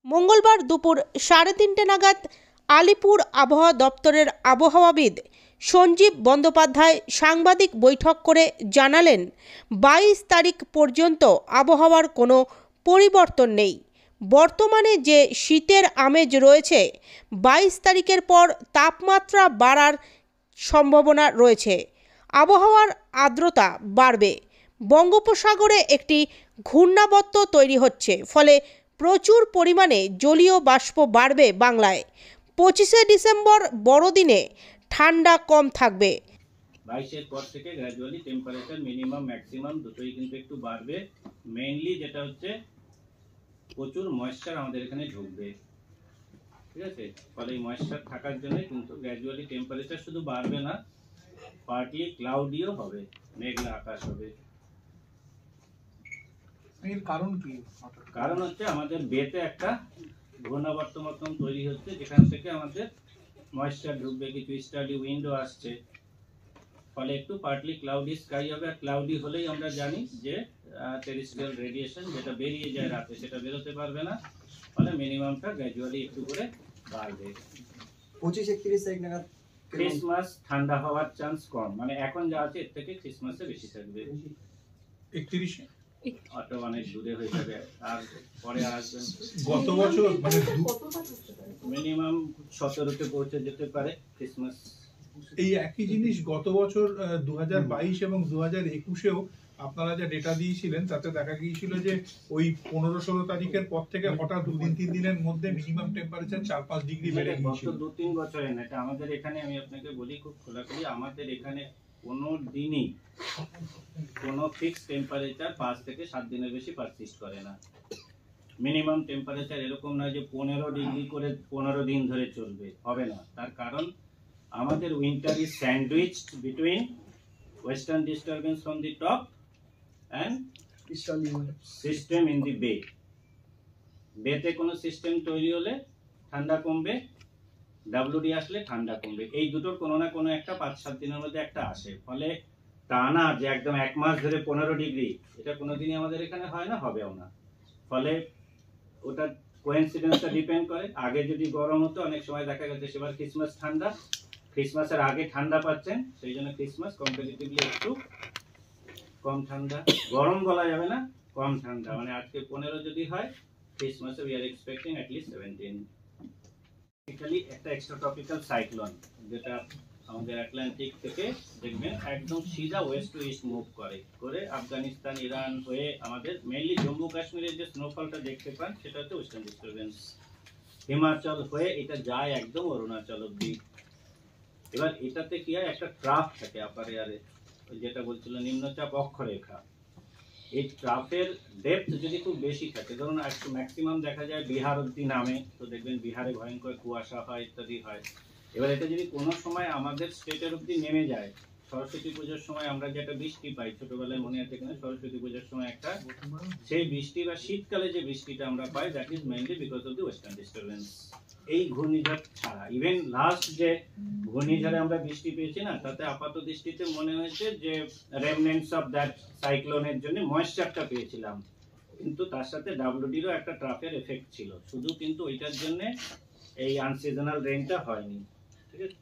মঙ্গলবার দুপুর 3:30 নাগাদ আলিপুর আবহাওয়া দপ্তরের আবহাওয়াবিদ সঞ্জীব বন্দ্যোপাধ্যায় সাংবাদিক বৈঠক করে জানালেন, 22 তারিখ পর্যন্ত আবহাওয়ার কোনো পরিবর্তন নেই। বর্তমানে যে শীতের আমেজ রয়েছে, 22 তারিখের পর তাপমাত্রা বাড়ার সম্ভাবনা রয়েছে। আবহাওয়ার আর্দ্রতা বাড়বে। বঙ্গোপসাগরে একটি ঘূর্ণাবর্ত তৈরি হচ্ছে, ফলে প্রচুর পরিমাণে জলীয় বাষ্প বাড়বে বাংলায়। 25শে ডিসেম্বর বড়দিনে ঠান্ডা কম থাকবে। 22-এর পর থেকে গ্র্যাজুয়ালি টেম্পারেচার মিনিমাম ম্যাক্সিমাম দুটোই কিন্তু একটু বাড়বে। মেইনলি যেটা হচ্ছে প্রচুর ময়েশ্চার আমাদের এখানে ঢুকবে, ঠিক আছে? ফলে এই ময়েশ্চার থাকার জন্য কিন্তু গ্র্যাজুয়ালি টেম্পারেচার শুধু বাড়বে না, পার্টলি ক্লাউডিও হবে, মেঘলা আকাশ হবে। এর কারণ কি? কারণ হচ্ছে আমাদের বেতে একটা ঘূর্ণাবর্ত মতন তৈরি হচ্ছে, যেখান থেকে আমাদের ময়েশ্চার ঢুকবে, কিছু স্টাডি উইন্ডো আসছে, ফলে একটু পার্টলি ক্লাউডি স্কাই হবে। আর ক্লাউডি হলেই আমরা জানি যে টেরেস্ট্রিয়াল রেডিয়েশন যেটা বেরিয়ে যায় রাতে সেটা বেরোতে পারবে না, ফলে মিনিমামটা গ্র্যাজুয়ালি একটু করে বাড়বে। 25-31 তারিখ নাগাদ ক্রিসমাস ঠান্ডা হওয়ার চান্স কম, মানে এখন যা আছে এর থেকে ক্রিসমাসে বেশি থাকবে। 31-এ অটো অনেক দূরে হয়ে যাবে, আর পরে আসবেন। গত বছর মানে মিনিমাম 17তে পৌঁছে যেতে পারে ক্রিসমাস। এই একই জিনিস গত বছর 2022 এবং 2021-এও আপনারা যা ডেটা দিয়েছিলেন তাতে দেখা গিয়েছিল যে ওই 15-16 তারিখের পর থেকে হঠাৎ 2-3 দিনের মধ্যে মিনিমাম টেম্পারেচার 4-5 ডিগ্রি বেড়ে গিয়েছিল। গত 2-3 বছরে না, এটা আমাদের এখানে, আমি আপনাকে বলি খুব খোলাখুলি, আমাদের এখানে কোনো দিনই কোনো ফিক্স টেম্পারেচার 5 থেকে 7 দিনের বেশি পারসিস্ট করে না। মিনিমাম টেম্পারেচার এরকম নয় যে 15 ডিগ্রি করে 15 দিন ধরে চলবে, হবে না। তার কারণ আমাদের winter is sandwiched between western disturbance from the top and system in the bay. বেতে কোনো সিস্টেম তৈরি হলে ঠান্ডা কমবে, ডাব্লিউডি আসলে ঠান্ডা কমবে, এই দুটোর কোনো না কোনো একটা 5-7 দিনের মধ্যে একটা আসে। ফলে তা না যে একদম 1 মাস ধরে 15 ডিগ্রি, এটা কোনোদিনই আমাদের এখানে হয় না, হবেও না। ফলে ওটা কোইন্সিডেন্সটা ডিপেন্ড করে। আগে যদি গরম হতো, অনেক সময় দেখা গেছে সেবার ক্রিসমাস ঠান্ডা, ক্রিসমাসের আগে ঠান্ডা পাচ্ছেন, সেই জন্য ক্রিসমাস কম্পারেটিভলি একটু কম ঠান্ডা। গরম বলা যাবে না, কম ঠান্ডা, মানে আজকে 15 যদি হয়, ক্রিসমাসে we are expecting at least 17। Basically একটা এক্সট্রা ট্রপিক্যাল সাইক্লোন, যেটা আমাদের আটলান্টিক থেকে দেখবেন একদম সিধা ওয়েস্ট টু ইস্ট মুভ করে আফগানিস্তান, ইরান হয়ে আমাদের মেইনলি জম্মু কাশ্মীরের যে স্নোফলটা দেখতে পান সেটা হচ্ছে ওয়েস্টার্ন ডিস্টারবেন্স, হিমাচল হয়ে এটা যায় একদম অরুণাচল অব্দি। এবার এটাতে কি হয়, একটা ট্রাফ থাকে আপার এয়ারে, যেটা বলছিল নিম্নচাপ অক্ষরেখা। এই ট্রাফের ডেপথ যদি খুব বেশি থাকে, ধরুন একটু ম্যাক্সিমাম দেখা যায় বিহার অব্দি নামে, তো দেখবেন বিহারে ভয়ঙ্কর কুয়াশা হয়, ইত্যাদি হয়। এবার এটা যদি কোনো সময় আমাদের স্টেটের অব্দি নেমে যায়, সরস্বতী পুজোর সময় আমরা যেটা বৃষ্টি পাই, ছোটবেলায় মনে আছে কিনা, সরস্বতী পুজোর সময় একটা, সেই বৃষ্টি বা শীতকালে যে বৃষ্টিটা আমরা পাই, that is mainly because of the western disturbance. এই ঘূর্ণিঝড় ছাড়া ইভেন লাস্ট যে ঘূর্ণিঝড়ে আমরা বৃষ্টি পেয়েছি না, তাতে আপাত দৃষ্টিতে মনে হয়েছে যে রেমনেন্টস অফ দ্যাট সাইক্লোনের জন্য ময়েশ্চারটা পেয়েছিলাম, কিন্তু তার সাথে ডাব্লিউডিরও একটা ট্রাফের এফেক্ট ছিল, শুধু কিন্তু ওইটার জন্য এই আনসিজনাল রেইনটা হয়নি, ঠিক আছে?